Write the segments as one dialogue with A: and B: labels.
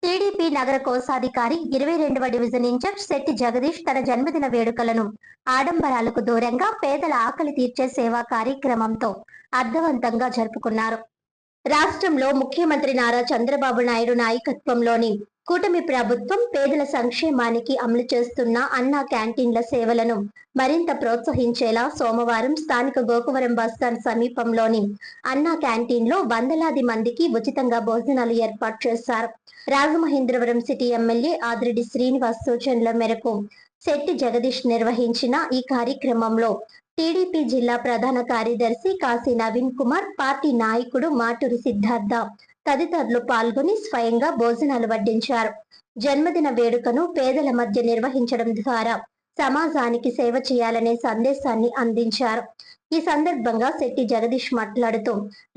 A: TDP నగర కోశాధికారి 22వ division incharge Shetty Jagadish తన జన్మదిన వేడుకలను ఆడంబరాలకు దూరంగా పేదల ఆకలి తీర్చే సేవా కార్యక్రమంతో అర్థవంతంగా జరుపుకున్నారు. రాష్ట్రంలో ముఖ్యమంత్రి నారా చంద్రబాబు నాయుడు నాయకత్వంలోని కూటమి ప్రభుత్వం పేదల సంక్షేమానికి అమలు చేస్తున్న అన్నా క్యాంటీన్ల సేవలను మరింత ప్రోత్సహించేలా సోమవారం స్థానిక గోకవరం బస్టాండ్ సమీపంలోని అన్నా క్యాంటీన్లో వందలాది మందికి ఉచితంగా భోజనాలు ఏర్పాటు చేశారు. రాజమహేంద్రవరం సిటీ ఎమ్మెల్యే ఆదిరెడ్డి శ్రీనివాస్ సూచనల మేరకు శెట్టి జగదీష్ నిర్వహించిన ఈ కార్యక్రమంలో టీడీపీ జిల్లా ప్రధాన కార్యదర్శి కాశీ నవీన్ కుమార్, పార్టీ నాయకుడు మాటూరి సిద్ధార్థ తదితరులు పాల్గొని స్వయంగా భోజనాలు వడ్డించారు. జన్మదిన వేడుకను పేదల మధ్య నిర్వహించడం ద్వారా సమాజానికి సేవ చేయాలనే సందేశాన్ని అందించారు. ఈ సందర్భంగా శెట్టి జగదీష్ మాట్లాడుతూ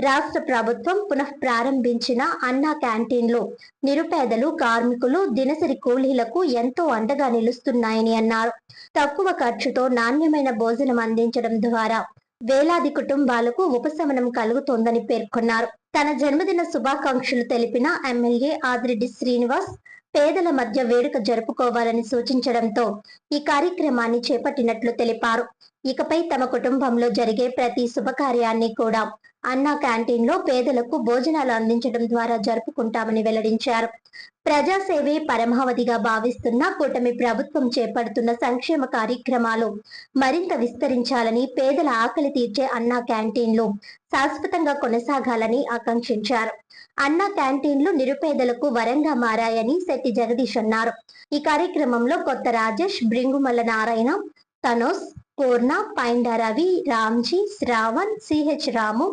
A: రాష్ట్ర ప్రభుత్వం పునః ప్రారంభించిన అన్నా క్యాంటీన్లు నిరుపేదలు, కార్మికులు, దినసరి కూలీలకు ఎంతో అండగా నిలుస్తున్నాయని అన్నారు. తక్కువ ఖర్చుతో నాణ్యమైన భోజనం అందించడం ద్వారా వేలాది కుటుంబాలకు ఉపశమనం కలుగుతోందని పేర్కొన్నారు. తన జన్మదిన శుభాకాంక్షలు తెలిపిన ఎమ్మెల్యే ఆదిరెడ్డి శ్రీనివాస్ పేదల మధ్య వేడుక జరుపుకోవాలని సూచించడంతో ఈ కార్యక్రమాన్ని చేపట్టినట్లు తెలిపారు. ఇకపై తమ కుటుంబంలో జరిగే ప్రతి శుభకార్యాన్ని కూడా అన్నా క్యాంటీన్లో పేదలకు భోజనాలు అందించడం ద్వారా జరుపుకుంటామని వెల్లడించారు. ప్రజాసేవే పరమావధిగా భావిస్తున్న కూటమి ప్రభుత్వం చేపడుతున్న సంక్షేమ కార్యక్రమాలు మరింత విస్తరించాలని, పేదల ఆకలి తీర్చే అన్నా క్యాంటీన్లు శాశ్వతంగా కొనసాగాలని ఆకాంక్షించారు. అన్నా క్యాంటీన్లు నిరుపేదలకు వరంగా మారాయని శెట్టి జగదీష్ అన్నారు. ఈ కార్యక్రమంలో కొత్త రాజేష్, బ్రింగుమల్ల నారాయణ, తనోస్, పూర్ణ, పైండా రవి, రామ్జీ, శ్రావణ్, సిహెచ్ రాము,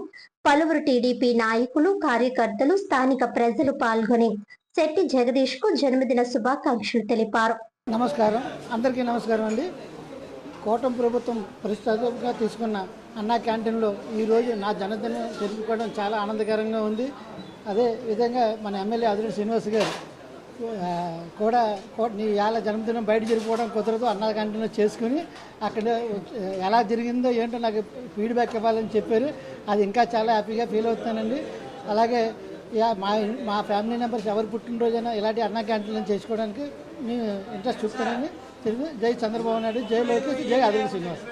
A: పలువురు టీడీపీ నాయకులు, కార్యకర్తలు, స్థానిక ప్రజలు పాల్గొని శెట్టి జగదీష్ కు జన్మదిన శుభాకాంక్షలు తెలిపారు.
B: నమస్కారం, అందరికీ నమస్కారం అండి. కూటమి ప్రభుత్వం ప్రతిష్టాత్మకంగా తీసుకున్న అన్నా క్యాంటీన్లో ఈరోజు నా జన్మదినం జరుపుకోవడం చాలా ఆనందకరంగా ఉంది. అదే విధంగా మన ఎమ్మెల్యే ఆదిరెడ్డి శ్రీనివాస్ గారు కూడా నీ ఇవాళ జన్మదినం బయట జరుపుకోవడం కుదరదు, అన్నా క్యాంటీన్లో చేసుకుని అక్కడ ఎలా జరిగిందో ఏంటో నాకు ఫీడ్బ్యాక్ ఇవ్వాలని చెప్పారు. అది ఇంకా చాలా హ్యాపీగా ఫీల్ అవుతున్నానండి. అలాగే మా ఫ్యామిలీ మెంబర్స్ ఎవరు పుట్టినరోజైనా ఇలాంటి అన్నా క్యాంటీన్లను చేసుకోవడానికి నేను ఇంట్రెస్ట్ చూపుతానని తెలియదు. జై చంద్రబాబు నాయుడు, జై లోకేష్, జై ఆదిరెడ్డి శ్రీనివాస్.